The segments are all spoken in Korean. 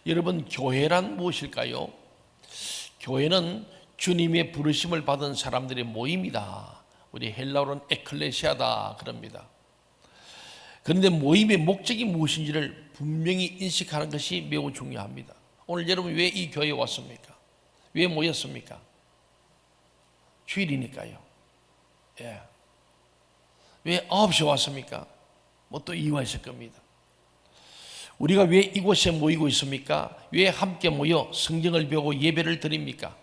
여러분, 교회란 무엇일까요? 교회는 주님의 부르심을 받은 사람들의 모임이다. 우리 헬라어로는 에클레시아다 그럽니다. 그런데 모임의 목적이 무엇인지를 분명히 인식하는 것이 매우 중요합니다. 오늘 여러분 왜 이 교회에 왔습니까? 왜 모였습니까? 주일이니까요. 예. 왜 9시에 왔습니까? 뭐 또 이유가 있을 겁니다. 우리가 왜 이곳에 모이고 있습니까? 왜 함께 모여 성경을 배우고 예배를 드립니까?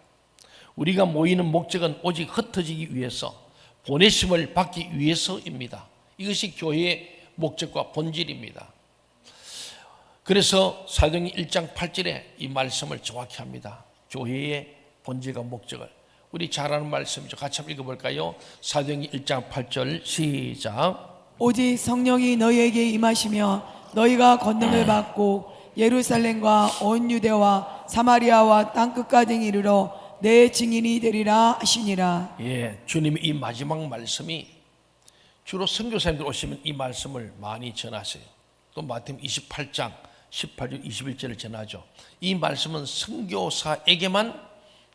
우리가 모이는 목적은 오직 흩어지기 위해서, 보내심을 받기 위해서입니다. 이것이 교회의 목적과 본질입니다. 그래서 사도행전 1장 8절에 이 말씀을 정확히 합니다. 교회의 본질과 목적을. 우리 잘 아는 말씀이죠. 같이 한번 읽어볼까요? 사도행전 1장 8절 시작. 오직 성령이 너희에게 임하시며 너희가 권능을 받고 예루살렘과 온 유대와 사마리아와 땅끝까지 이르러 내 증인이 되리라 하시니라. 예, 주님의 이 마지막 말씀이 주로 선교사님들 오시면 이 말씀을 많이 전하세요. 또 마태복음 28장 18절 21절을 전하죠. 이 말씀은 선교사에게만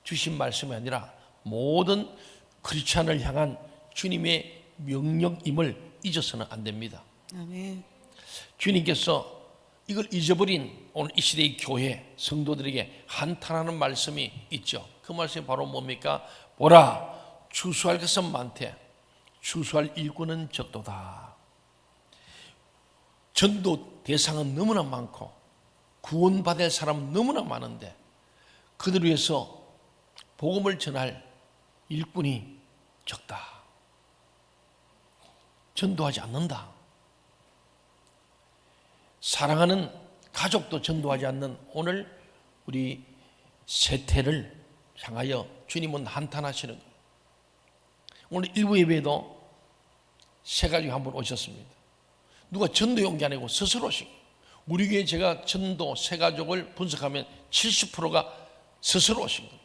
주신 말씀이 아니라 모든 크리스찬을 향한 주님의 명령임을 잊어서는 안 됩니다. 아멘. 주님께서 이걸 잊어버린 오늘 이 시대의 교회 성도들에게 한탄하는 말씀이 있죠. 그 말씀이 바로 뭡니까? 보라, 추수할 것은 많되 추수할 일꾼은 적도다. 전도 대상은 너무나 많고 구원받을 사람은 너무나 많은데 그들 위해서 복음을 전할 일꾼이 적다. 전도하지 않는다. 사랑하는 가족도 전도하지 않는 오늘 우리 세태를 향하여 주님은 한탄하시는 거예요. 오늘 일부 예배에도 세 가지 한 분 오셨습니다. 누가 전도에 온 게 아니고 스스로 오신 거예요. 우리 교회 제가 전도 세 가족을 분석하면 70%가 스스로 오신 거예요.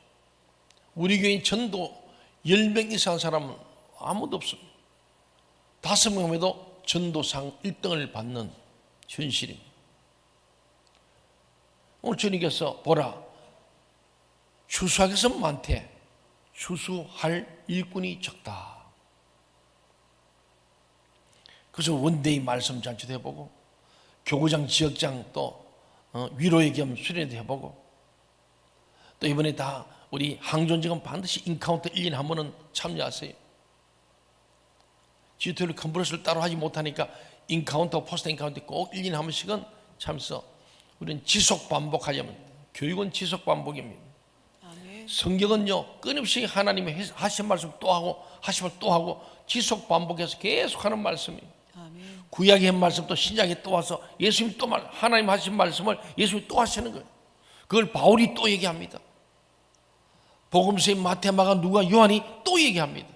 우리 교회 전도 10명 이상 사람은 아무도 없습니다. 5명에도 전도상 1등을 받는 현실입니다. 오늘 주님께서 보라, 추수할 것은 많되 추수할 일꾼이 적다. 그래서 원데이 말씀 잔치도 해보고 교구장 지역장 또 위로의 겸 수련회도 해보고 또 이번에 다 우리 항존직은 반드시 인카운트 1년에 한 번은 참여하세요. GTL 컨퍼런스를 따로 하지 못하니까 인카운터, 포스트 인카운터 꼭 1년에 한 번씩은 참여해서 우리는 지속 반복하자면 교육은 지속 반복입니다. 아멘. 성경은요 끊임없이 하나님의 하신 말씀 또 하고 하신 말씀 또 하고 지속 반복해서 계속 하는 말씀이에요. 아멘. 구약의 말씀 또 신약에 또 와서 예수님 또 하나님 하신 말씀을 예수님이 또 하시는 거예요. 그걸 바울이 또 얘기합니다. 복음서의 마태, 마가, 누가, 요한이 또 얘기합니다.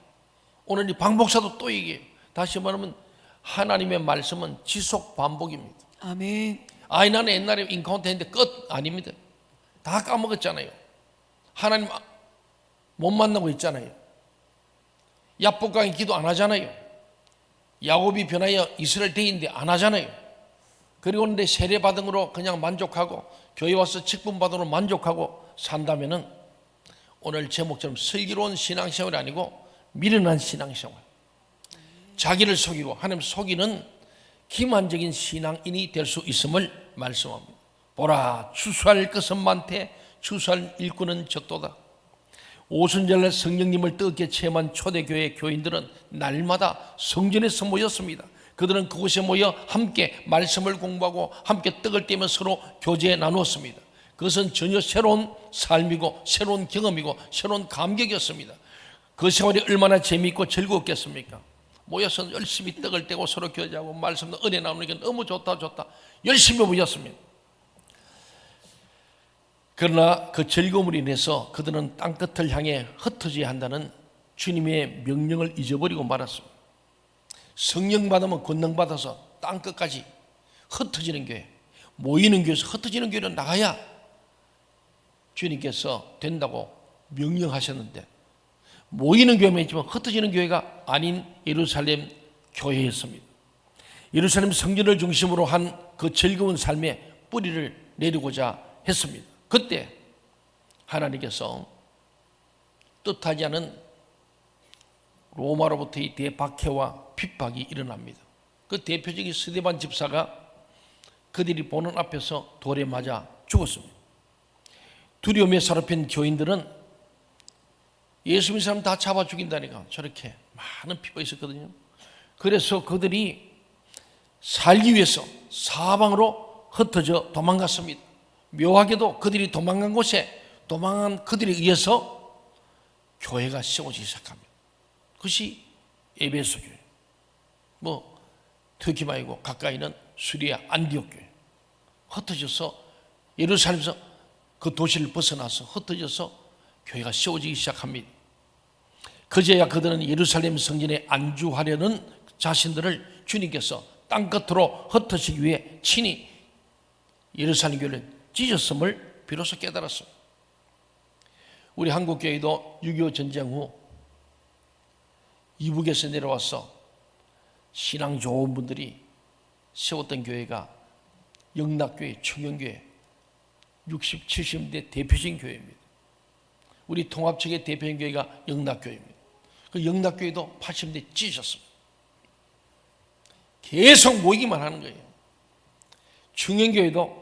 오늘 이 박목사도 또 얘기해요. 다시 말하면 하나님의 말씀은 지속 반복입니다. 아멘. 아이 나는 옛날에 인카운트 했는데 끝 아닙니다. 다 까먹었잖아요. 하나님 못 만나고 있잖아요. 야복강의 기도 안 하잖아요. 야곱이 변하여 이스라엘 대인데 안 하잖아요. 그리고 근데 세례 받은 거로 그냥 만족하고 교회 와서 직분 받은 거로 만족하고 산다면은 오늘 제목처럼 슬기로운 신앙생활이 아니고 미련한 신앙생활, 자기를 속이고 하나님 속이는 기만적인 신앙인이 될 수 있음을 말씀합니다. 보라, 추수할 것은 많되 추수할 일꾼은 적도다. 오순절날 성령님을 뜨겁게 체험한 초대교회 교인들은 날마다 성전에서 모였습니다. 그들은 그곳에 모여 함께 말씀을 공부하고 함께 떡을 떼며 서로 교제 나누었습니다. 그것은 전혀 새로운 삶이고 새로운 경험이고 새로운 감격이었습니다. 그 생활이 얼마나 재미있고 즐거웠겠습니까? 모여서 열심히 떡을 떼고 서로 교제하고 말씀도 은혜 나누니까 너무 좋다 열심히 모였습니다. 그러나 그 즐거움으로 인해서 그들은 땅끝을 향해 흩어져야 한다는 주님의 명령을 잊어버리고 말았습니다. 성령 받으면 권능 받아서 땅끝까지 흩어지는 교회, 모이는 교회에서 흩어지는 교회로 나가야 주님께서 된다고 명령하셨는데 모이는 교회만 있지만 흩어지는 교회가 아닌 예루살렘 교회였습니다. 예루살렘 성전을 중심으로 한 그 즐거운 삶의 뿌리를 내리고자 했습니다. 그때 하나님께서 뜻하지 않은 로마로부터의 대박해와 핍박이 일어납니다. 그 대표적인 스데반 집사가 그들이 보는 앞에서 돌에 맞아 죽었습니다. 두려움에 사로잡힌 교인들은 예수 믿는 사람 다 잡아 죽인다니까 저렇게 많은 핍박이 있었거든요. 그래서 그들이 살기 위해서 사방으로 흩어져 도망갔습니다. 묘하게도 그들이 도망간 곳에 도망한 그들에 의해서 교회가 세워지기 시작합니다. 그것이 에베소 교회, 터키 말고 가까이는 수리아 안디옥 교회. 흩어져서 예루살렘에서 그 도시를 벗어나서 흩어져서 교회가 세워지기 시작합니다. 그제야 그들은 예루살렘 성전에 안주하려는 자신들을 주님께서 땅끝으로 흩어지기 위해 친히 예루살렘 교회를 찢었음을 비로소 깨달았습니다. 우리 한국교회도 6.25 전쟁 후 이북에서 내려와서 신앙 좋은 분들이 세웠던 교회가 영락교회, 청년교회 60, 70대 대표적인 교회입니다. 우리 통합측의 대표적인 교회가 영락교회입니다. 그 영락교회도 80대 찢었습니다. 계속 모이기만 하는 거예요. 청년교회도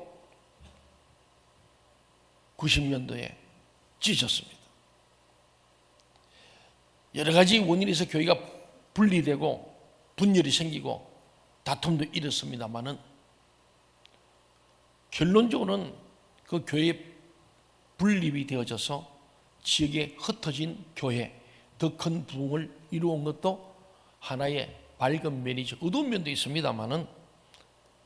90년도에 찢었습니다. 여러 가지 원인이 있어 교회가 분리되고 분열이 생기고 다툼도 일었습니다만은 결론적으로는 그 교회 분립이 되어져서 지역에 흩어진 교회 더 큰 부흥을 이루어온 것도 하나의 밝은 면이죠. 어두운 면도 있습니다만은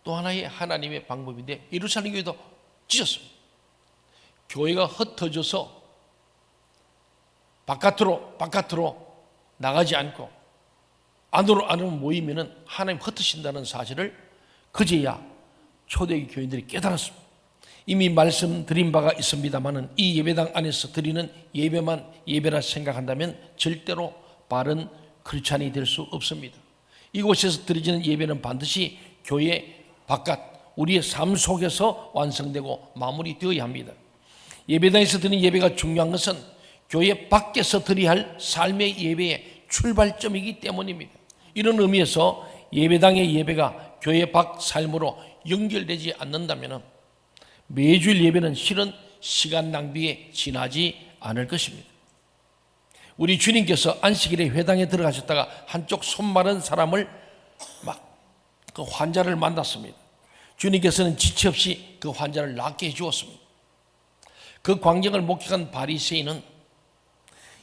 또 하나의 하나님의 방법인데 예루살렘 교회도 찢었습니다. 교회가 흩어져서 바깥으로 나가지 않고 안으로 모이면은 하나님 흩으신다는 사실을 그제야 초대교회 교인들이 깨달았습니다. 이미 말씀드린 바가 있습니다만은 이 예배당 안에서 드리는 예배만 예배라 생각한다면 절대로 바른 크리스찬이 될 수 없습니다. 이곳에서 드려지는 예배는 반드시 교회 바깥 우리의 삶 속에서 완성되고 마무리되어야 합니다. 예배당에서 드리는 예배가 중요한 것은 교회 밖에서 드려야 할 삶의 예배의 출발점이기 때문입니다. 이런 의미에서 예배당의 예배가 교회 밖 삶으로 연결되지 않는다면 매주일 예배는 실은 시간 낭비에 지나지 않을 것입니다. 우리 주님께서 안식일에 회당에 들어가셨다가 한쪽 손 마른 사람을 그 환자를 만났습니다. 주님께서는 지체 없이 그 환자를 낫게 해주었습니다. 그 광경을 목격한 바리새인은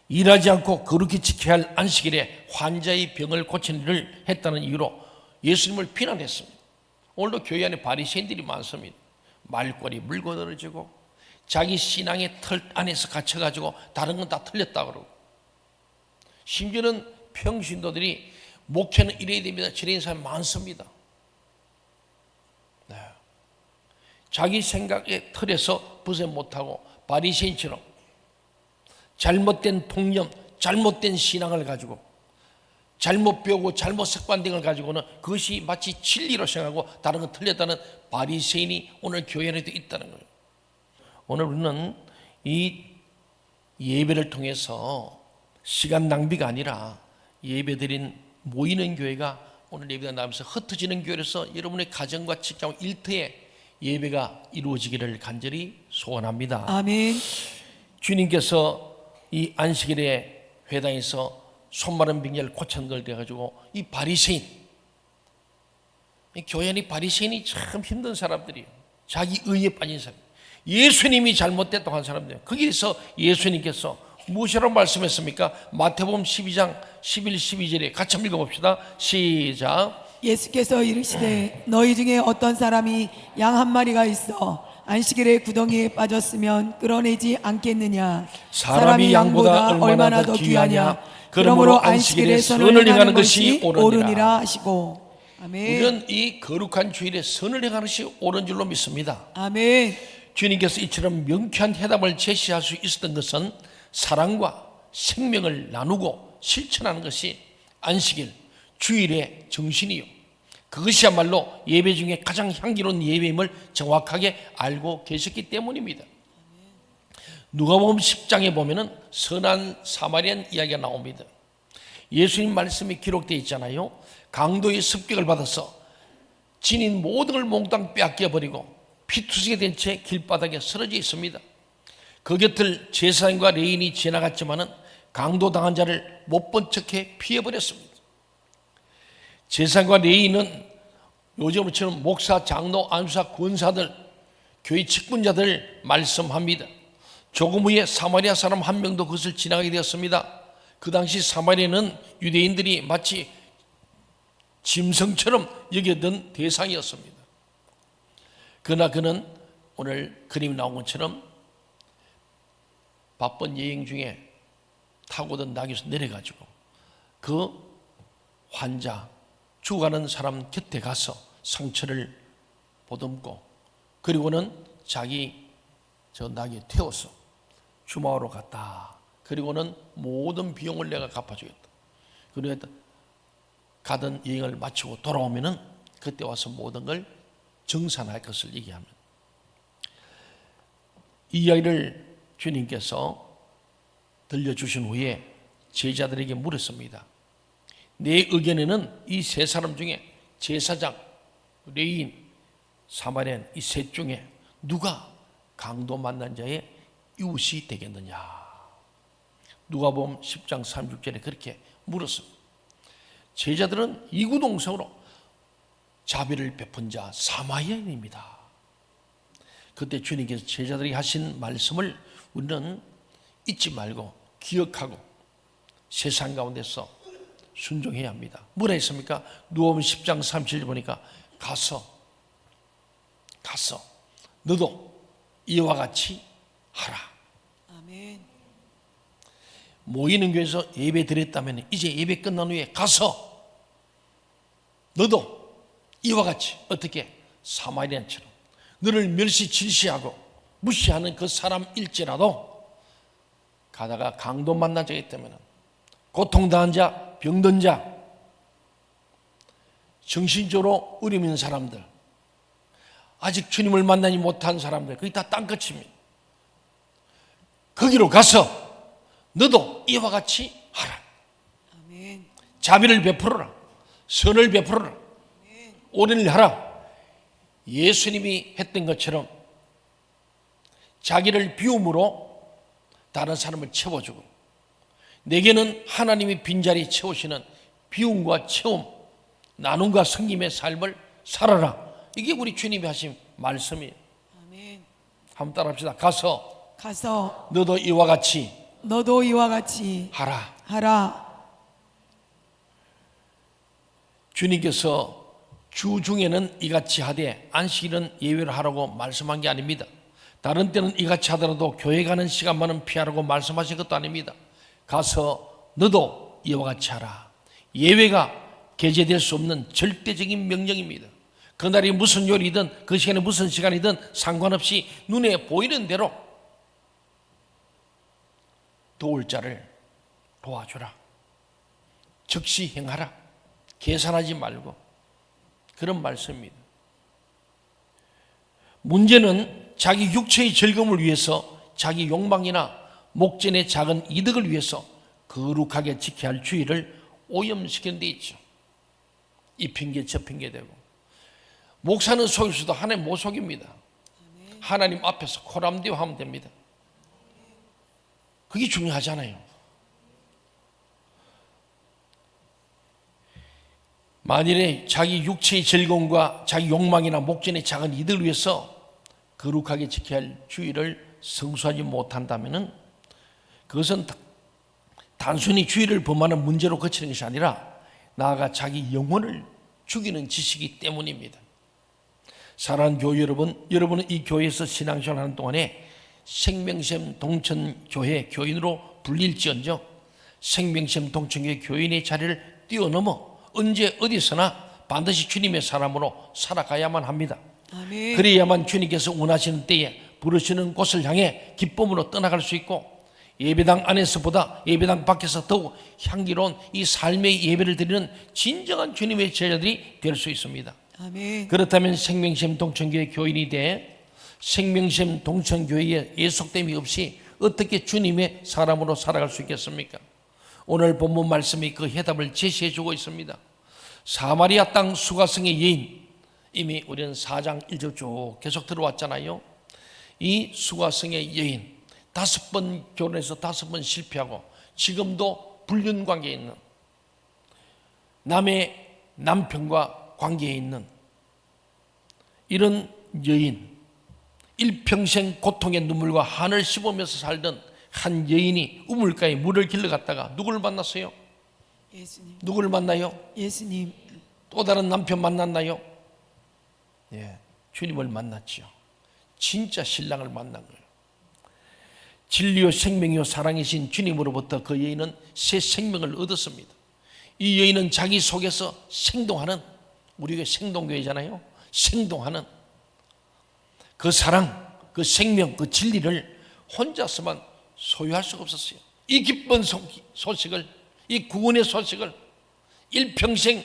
일하지 않고 거룩히 지켜야 할 안식일에 환자의 병을 고치는 일을 했다는 이유로 예수님을 비난했습니다. 오늘도 교회 안에 바리새인들이 많습니다. 말꼬리 물고 늘어지고 자기 신앙의 틀 안에서 갇혀가지고 다른 건 다 틀렸다 그러고 심지어는 평신도들이 목회는 이래야 됩니다. 저런 사람이 많습니다. 네. 자기 생각의 틀에서 벗어 못하고 바리새인처럼 잘못된 통념, 잘못된 신앙을 가지고 잘못 배우고 잘못 습관된 걸 가지고는 그것이 마치 진리로 생각하고 다른 건 틀렸다는 바리새인이 오늘 교회 안에도 있다는 거예요. 오늘 우리는 이 예배를 통해서 시간 낭비가 아니라 예배드린 모이는 교회가 오늘 예배가 나오면서 흩어지는 교회로서 여러분의 가정과 직장 일터에 예배가 이루어지기를 간절히 소원합니다. 아멘. 주님께서 이 안식일에 회당에서 손마른 빙자를 고친 걸 돼가지고 이 바리새인, 교회 안에 바리새인이 참 힘든 사람들이에요. 자기 의에 빠진 사람, 예수님이 잘못됐다고 한 사람들. 거기에서 예수님께서 무엇이라고 말씀했습니까? 마태복음 12장 11, 12절에 같이 한번 읽어봅시다. 시작. 예수께서 이르시되 너희 중에 어떤 사람이 양 한 마리가 있어 안식일에 구덩이에 빠졌으면 끌어내지 않겠느냐. 사람이 양보다 얼마나 더 귀하냐. 그러므로 안식일에 선을 행하는 것이 옳으니라 하시고. 아멘. 우리는 이 거룩한 주일에 선을 행하는 것이 옳은 줄로 믿습니다. 아멘. 주님께서 이처럼 명쾌한 해답을 제시할 수 있었던 것은 사랑과 생명을 나누고 실천하는 것이 안식일, 주일의 정신이요 그것이야말로 예배 중에 가장 향기로운 예배임을 정확하게 알고 계셨기 때문입니다. 누가복음 10장에 보면은 선한 사마리안 이야기가 나옵니다. 예수님 말씀이 기록되어 있잖아요. 강도의 습격을 받아서 지닌 모든 걸 몽땅 빼앗겨버리고 피투성이 된 채 길바닥에 쓰러져 있습니다. 그 곁을 제사장과 레인이 지나갔지만은 강도당한 자를 못 본 척해 피해버렸습니다. 제사장과 레인은 요즘처럼 목사, 장로, 안수사, 권사들, 교회 직분자들 말씀합니다. 조금 후에 사마리아 사람 한 명도 그것을 지나가게 되었습니다. 그 당시 사마리아는 유대인들이 마치 짐승처럼 여겨던 대상이었습니다. 그러나 그는 오늘 그림이 나온 것처럼 바쁜 여행 중에 타고던 낙에서 내려가지고 그 환자, 죽어가는 사람 곁에 가서 상처를 보듬고 그리고는 자기 저 낙에 태워서 주마으로 갔다. 그리고는 모든 비용을 내가 갚아주겠다. 그리고 가던 여행을 마치고 돌아오면은 그때 와서 모든 걸 정산할 것을 얘기하면 이 이야기를 주님께서 들려주신 후에 제자들에게 물었습니다. 내 의견에는 이 세 사람 중에 제사장, 레인, 사마리안 이 셋 중에 누가 강도 만난 자의 이웃이 되겠느냐. 누가복음 10장 36절에 그렇게 물었습니다. 제자들은 이구동성으로 자비를 베푼 자 사마리아인입니다. 그때 주님께서 제자들이 하신 말씀을 우리는 잊지 말고 기억하고 세상 가운데서 순종해야 합니다. 뭐라 했습니까? 누가복음 10장 37절 보니까 가서 너도 이와 같이 하라. 아멘. 모이는 교회에서 예배 드렸다면 이제 예배 끝난 후에 가서 너도 이와 같이 어떻게 사마리안처럼 너를 멸시 질시하고 무시하는 그 사람일지라도 가다가 강도 만난 자가 있다면 고통당한 자, 병든 자, 정신적으로 어려움 있는 사람들, 아직 주님을 만나지 못한 사람들, 그게 다 땅끝입니다. 거기로 가서 너도 이와 같이 하라. 아멘. 자비를 베풀어라. 선을 베풀어라. 옳은 일 하라. 예수님이 했던 것처럼 자기를 비움으로 다른 사람을 채워주고 내게는 하나님이 빈자리 채우시는 비움과 채움, 나눔과 섬김의 삶을 살아라. 이게 우리 주님이 하신 말씀이에요. 아멘. 한번 따라합시다. 가서 너도 이와 같이 하라. 주님께서 주 중에는 이같이 하되 안식일은 예외로 하라고 말씀한 게 아닙니다. 다른 때는 이같이 하더라도 교회 가는 시간만은 피하라고 말씀하신 것도 아닙니다. 가서 너도 이와 같이 하라. 예외가 게재될 수 없는 절대적인 명령입니다. 그날이 무슨 요일이든 그 시간에 무슨 시간이든 상관없이 눈에 보이는 대로 도울 자를 도와주라. 즉시 행하라. 계산하지 말고. 그런 말씀입니다. 문제는 자기 육체의 즐거움을 위해서 자기 욕망이나 목전의 작은 이득을 위해서 거룩하게 지켜야 할 주의를 오염시키는 데 있죠. 이 핑계 저 핑계 대고 목사는 속일 수도 하나님 못 속입니다. 하나님 앞에서 코람디오 하면 됩니다. 그게 중요하잖아요. 만일에 자기 육체의 즐거움과 자기 욕망이나 목전의 작은 이득을 위해서 거룩하게 지켜야 할 주의를 성수하지 못한다면 그것은 단순히 주의를 범하는 문제로 그치는 것이 아니라 나아가 자기 영혼을 죽이는 짓이기 때문입니다. 사랑하는 교회 여러분, 여러분은 이 교회에서 신앙생활하는 동안에 생명샘 동천교회 교인으로 불릴지언정 생명샘 동천교회 교인의 자리를 뛰어넘어 언제 어디서나 반드시 주님의 사람으로 살아가야만 합니다. 아멘. 그래야만 주님께서 원하시는 때에 부르시는 곳을 향해 기쁨으로 떠나갈 수 있고 예배당 안에서보다 예배당 밖에서 더욱 향기로운 이 삶의 예배를 드리는 진정한 주님의 제자들이 될 수 있습니다. 아멘. 그렇다면 생명샘 동천교회 교인이 돼 생명샘 동천교회에 예속됨이 없이 어떻게 주님의 사람으로 살아갈 수 있겠습니까? 오늘 본문 말씀이 그 해답을 제시해 주고 있습니다. 사마리아 땅 수가성의 여인, 이미 우리는 4장 1절 쭉 계속 들어왔잖아요. 이 수가성의 여인 5번 결혼해서 5번 실패하고 지금도 불륜 관계에 있는, 남의 남편과 관계에 있는 이런 여인, 일평생 고통의 눈물과 한을 씹으면서 살던 한 여인이 우물가에 물을 길러 갔다가 누구를 만났어요? 예수님. 누구를 만나요? 예수님. 또 다른 남편 만났나요? 예, 주님을 만났죠. 진짜 신랑을 만난 거예요. 진리요 생명이요 사랑이신 주님으로부터 그 여인은 새 생명을 얻었습니다. 이 여인은 자기 속에서 생동하는, 우리가 생동교회잖아요. 생동하는 그 사랑, 그 생명, 그 진리를 혼자서만 소유할 수가 없었어요. 이 기쁜 소식을, 이 구원의 소식을 일평생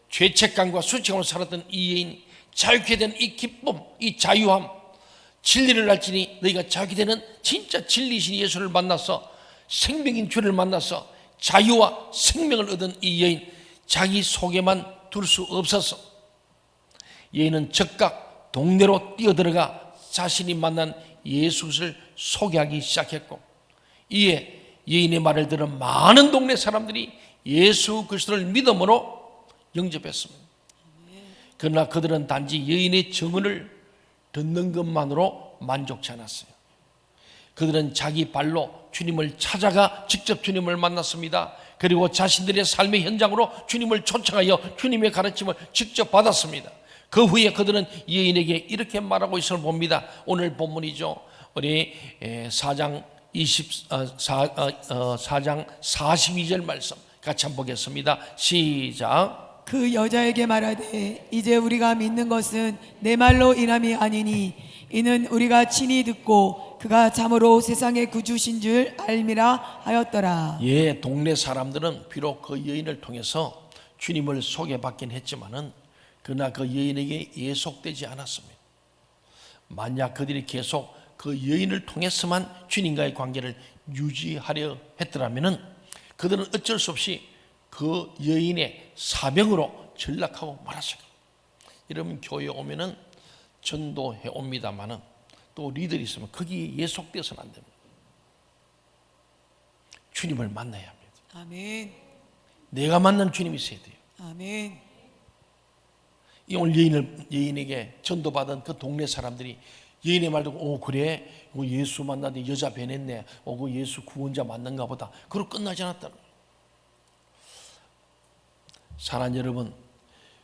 죄책감과 수치감으로 살았던 이 여인이 자유케 된 이 기쁨, 이 자유함, 진리를 알지니 너희가 자유케 되는 진짜 진리이신 예수를 만나서 생명인 주를 만나서 자유와 생명을 얻은 이 여인, 자기 속에만 둘 수 없어서 여인은 즉각 동네로 뛰어들어가 자신이 만난 예수를 소개하기 시작했고, 이에 여인의 말을 들은 많은 동네 사람들이 예수 그리스도를 믿음으로 영접했습니다. 그러나 그들은 단지 여인의 증언을 듣는 것만으로 만족치 않았어요. 그들은 자기 발로 주님을 찾아가 직접 주님을 만났습니다. 그리고 자신들의 삶의 현장으로 주님을 초청하여 주님의 가르침을 직접 받았습니다. 그 후에 그들은 여인에게 이렇게 말하고 있음을 봅니다. 오늘 본문이죠. 우리 4장 42절 말씀 같이 한번 보겠습니다. 시작. 그 여자에게 말하되 이제 우리가 믿는 것은 내 말로 인함이 아니니 이는 우리가 친히 듣고 그가 참으로 세상의 구주신 줄 알미라 하였더라. 예, 동네 사람들은 비록 그 여인을 통해서 주님을 소개받긴 했지만은 그러나 그 여인에게 예속되지 않았습니다. 만약 그들이 계속 그 여인을 통해서만 주님과의 관계를 유지하려 했더라면은 그들은 어쩔 수 없이 그 여인의 사명으로 전락하고 말았을 거예요. 이러면 교회에 오면은 전도해 옵니다만은 또 리더리 있으면 거기에 예속되어서는 안 됩니다. 주님을 만나야 합니다. 아멘. 내가 만난 주님이 있어야 돼요. 아멘. 이 오늘 여인에게 전도받은 그 동네 사람들이 여인의 말 듣고 그래 예수 만났는데 여자 변했네, 그 예수 구원자 맞는가 보다, 그러고 끝나지 않았다는 거예요. 사랑하는 여러분,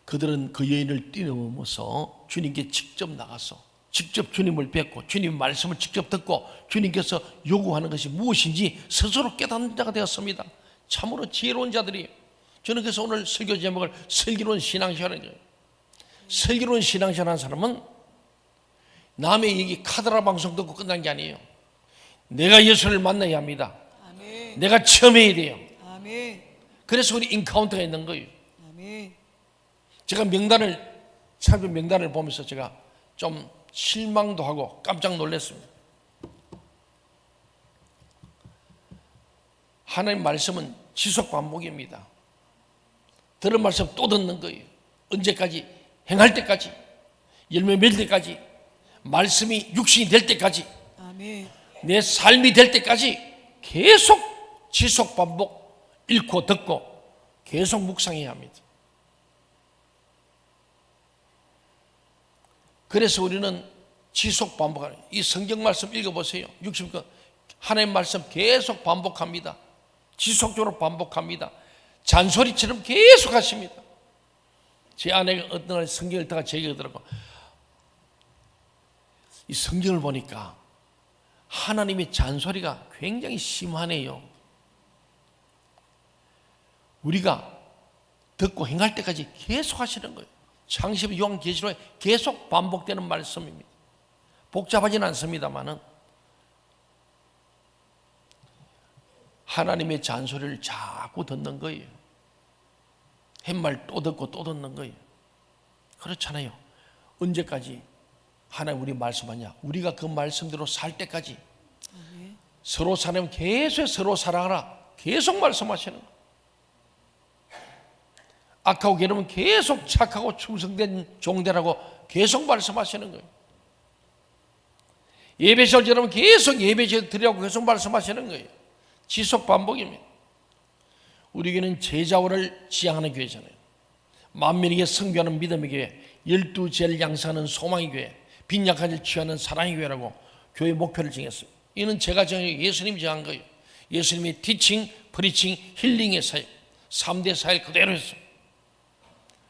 그들은 그 여인을 뛰어넘어서 주님께 직접 나가서 직접 주님을 뵙고 주님 말씀을 직접 듣고 주님께서 요구하는 것이 무엇인지 스스로 깨닫는 자가 되었습니다. 참으로 지혜로운 자들이. 저는 그래서 오늘 설교 제목을 슬기로운 신앙생활하는 거예요. 슬기로운 신앙생활하는 사람은 남의 얘기 카드라 방송 듣고 끝난 게 아니에요. 내가 예수를 만나야 합니다. 아멘. 내가 체험해야 돼요. 아멘. 그래서 우리 인카운터가 있는 거예요. 아멘. 제가 참여 명단을 보면서 제가 좀 실망도 하고 깜짝 놀랐습니다. 하나님 말씀은 지속 반복입니다. 들은 말씀 또 듣는 거예요. 언제까지? 행할 때까지, 열매 맺을 때까지, 말씀이 육신이 될 때까지, 아멘. 내 삶이 될 때까지 계속 지속 반복, 읽고 듣고 계속 묵상해야 합니다. 그래서 우리는 지속 반복하는, 이 성경 말씀 읽어보세요. 60권 하나님 말씀 계속 반복합니다. 지속적으로 반복합니다. 잔소리처럼 계속 하십니다. 제 아내가 어떤 날 성경을 읽다가 제 얘기가 더라고요. 이 성경을 보니까 하나님의 잔소리가 굉장히 심하네요. 우리가 듣고 행할 때까지 계속 하시는 거예요. 창세기, 요한계시록에 계속 반복되는 말씀입니다. 복잡하지는 않습니다만은 하나님의 잔소리를 자꾸 듣는 거예요. 햇말 또 듣고 또 듣는 거예요. 그렇잖아요. 언제까지 하나님 우리 말씀하냐? 우리가 그 말씀대로 살 때까지 서로 사랑하면 계속 서로 사랑하라. 계속 말씀하시는 거예요. 악하고 게으르면 계속 착하고 충성된 종되라고 계속 말씀하시는 거예요. 예배시를 지르면 계속 예배 드리라고 계속 말씀하시는 거예요. 지속 반복입니다. 우리 교회는 제자원을 지향하는 교회잖아요. 만민에게 선교하는 믿음의 교회, 12제를 양성하는 소망의 교회, 빈약한 자를 취하는 사랑의 교회라고 교회 목표를 정했습니다. 이는 제가 정해 예수님이 정한 거예요. 예수님의 티칭, 프리칭, 힐링의 사역, 3대 사역 그대로 했어요.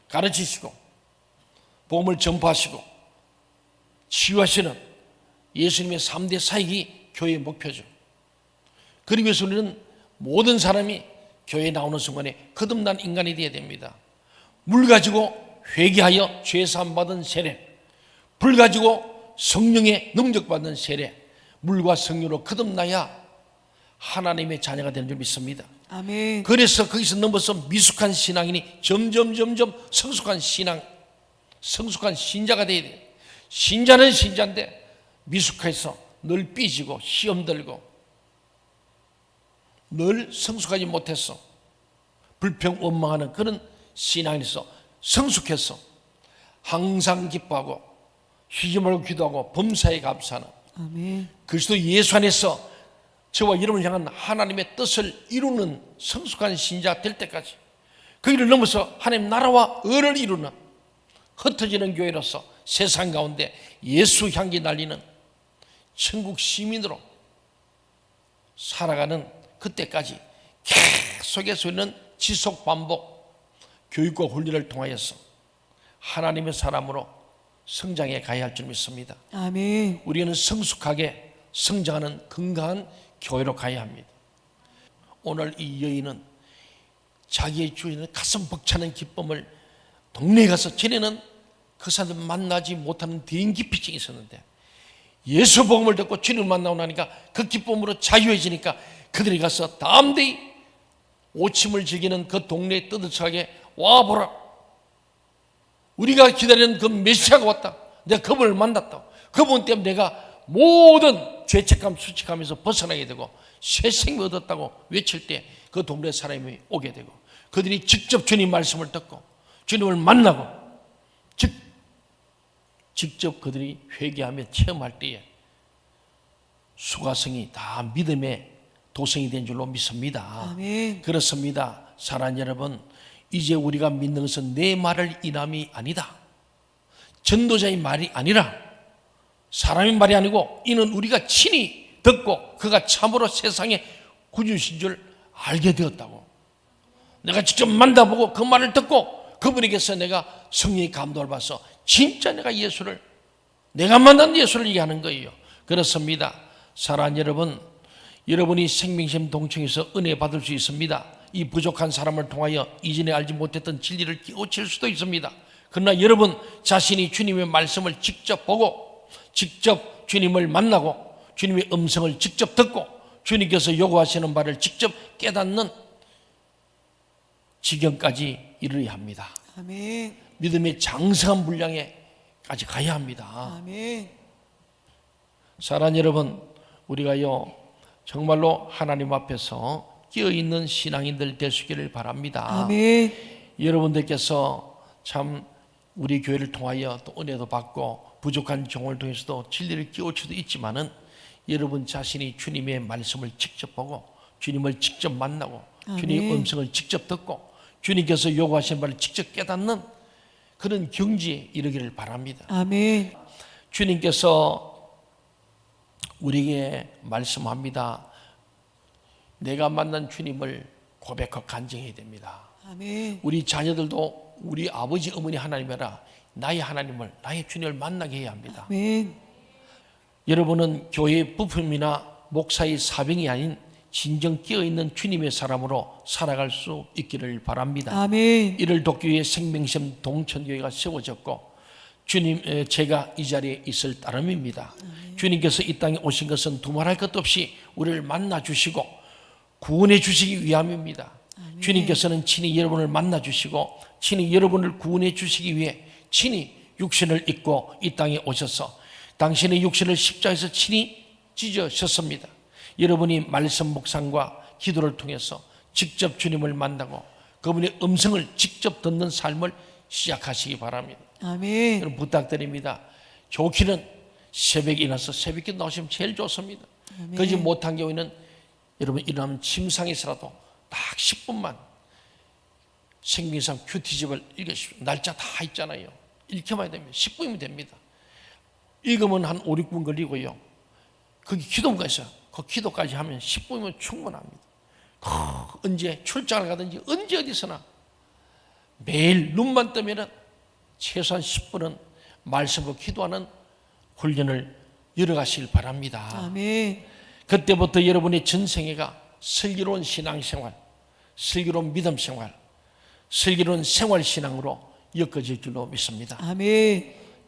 가르치시고 복음을 전파하시고 치유하시는 예수님의 3대 사역이 교회의 목표죠. 그러기 위해서 우리는 모든 사람이 교회에 나오는 순간에 거듭난 인간이 되어야 됩니다. 물 가지고 회개하여 죄사함 받은 세례, 불 가지고 성령의 능력 받는 세례, 물과 성령으로 거듭나야 하나님의 자녀가 되는 줄 믿습니다. 아멘. 그래서 거기서 넘어서 미숙한 신앙이니 점점 성숙한 신앙, 성숙한 신자가 되어야 돼요. 신자는 신자인데 미숙해서 늘 삐지고 시험 들고 늘 성숙하지 못해서 불평 원망하는 그런 신앙에서 성숙해서 항상 기뻐하고 쉬지 말고 기도하고 범사에 감사하는 아멘. 그리스도 예수 안에서 저와 여러분을 향한 하나님의 뜻을 이루는 성숙한 신자 될 때까지 그 길을 넘어서 하나님 나라와 의를 이루는 흩어지는 교회로서 세상 가운데 예수 향기 날리는 천국 시민으로 살아가는 그때까지 계속해서 있는 지속 반복 교육과 훈련을 통하여서 하나님의 사람으로 성장해 가야 할 줄 믿습니다. 아멘. 우리는 성숙하게 성장하는 건강한 교회로 가야 합니다. 오늘 이 여인은 자기의 주인은 가슴 벅차는 기쁨을 동네에 가서 전에는 그 사람들 만나지 못하는 대인기피증이 있었는데 예수 복음을 듣고 주님을 만나고 나니까 그 기쁨으로 자유해지니까 그들이 가서 담대히 오침을 즐기는 그 동네에 뜨뜻하게 와보라, 우리가 기다리는 그 메시아가 왔다, 내가 그분을 만났다, 그분 때문에 내가 모든 죄책감 수치감에서 벗어나게 되고 새 생명 얻었다고 외칠 때 그 동네 사람이 오게 되고 그들이 직접 주님 말씀을 듣고 주님을 만나고 직접 그들이 회개하며 체험할 때에 수가성이 다 믿음의 도성이 된 줄로 믿습니다. 아멘. 그렇습니다. 사랑하는 여러분, 이제 우리가 믿는 것은 내 말을 인함이 아니다, 전도자의 말이 아니라 사람의 말이 아니고 이는 우리가 친히 듣고 그가 참으로 세상에 구주신 줄 알게 되었다고. 내가 직접 만나보고 그 말을 듣고 그분에게서 내가 성령의 감동을 받아서 진짜 내가 예수를, 내가 만난 예수를 얘기하는 거예요. 그렇습니다. 사랑하는 여러분, 여러분이 생명샘 동청에서 은혜 받을 수 있습니다. 이 부족한 사람을 통하여 이전에 알지 못했던 진리를 깨우칠 수도 있습니다. 그러나 여러분 자신이 주님의 말씀을 직접 보고 직접 주님을 만나고 주님의 음성을 직접 듣고 주님께서 요구하시는 바를 직접 깨닫는 지경까지 이르러야 합니다. 아멘. 믿음의 장성한 분량에까지 가야 합니다. 아멘. 사랑하는 여러분, 우리가요 정말로 하나님 앞에서 끼어있는 신앙인들 될 수 있기를 바랍니다. 아멘. 여러분들께서 참 우리 교회를 통하여 또 은혜도 받고 부족한 종을 통해서도 진리를 깨우칠 수도 있지만은 여러분 자신이 주님의 말씀을 직접 보고 주님을 직접 만나고 주님의 음성을 직접 듣고 주님께서 요구하신 바를 직접 깨닫는 그런 경지에 이르기를 바랍니다. 아멘. 주님께서 우리에게 말씀합니다. 내가 만난 주님을 고백하고 간증해야 됩니다. 아멘. 우리 자녀들도 우리 아버지 어머니 하나님이라 나의 하나님을, 나의 주님을 만나게 해야 합니다. 아멘. 여러분은 교회의 부품이나 목사의 사병이 아닌 진정 깨어있는 주님의 사람으로 살아갈 수 있기를 바랍니다. 아멘. 이를 돕기 위해 생명샘 동천교회가 세워졌고 주님, 제가 이 자리에 있을 따름입니다. 주님께서 이 땅에 오신 것은 두말할 것도 없이 우리를 만나주시고 구원해 주시기 위함입니다. 주님께서는 친히 여러분을 만나 주시고 친히 여러분을 구원해 주시기 위해 친히 육신을 입고 이 땅에 오셔서 당신의 육신을 십자가에서 친히 찢으셨습니다. 여러분이 말씀 묵상과 기도를 통해서 직접 주님을 만나고 그분의 음성을 직접 듣는 삶을 시작하시기 바랍니다. 아멘. 여러분 부탁드립니다. 좋기는 새벽에 일어나서 새벽에 나오시면 제일 좋습니다. 그러지 못한 경우에는 여러분 일어나면 침상에서라도 딱 10분만 생명상 큐티집을 읽으십시오. 날짜 다 있잖아요. 읽혀봐야 됩니다. 10분이면 됩니다. 읽으면 한 5, 6분 걸리고요. 거기 기도가 있어요. 그 기도까지 하면 10분이면 충분합니다. 언제 출장을 가든지 언제 어디서나 매일 눈만 뜨면 최소한 10분은 말씀으로 기도하는 훈련을 이뤄가시길 바랍니다. 아멘. 그때부터 여러분의 전생애가 슬기로운 신앙생활, 슬기로운 믿음생활, 슬기로운 생활신앙으로 엮어질 줄로 믿습니다. 아멘.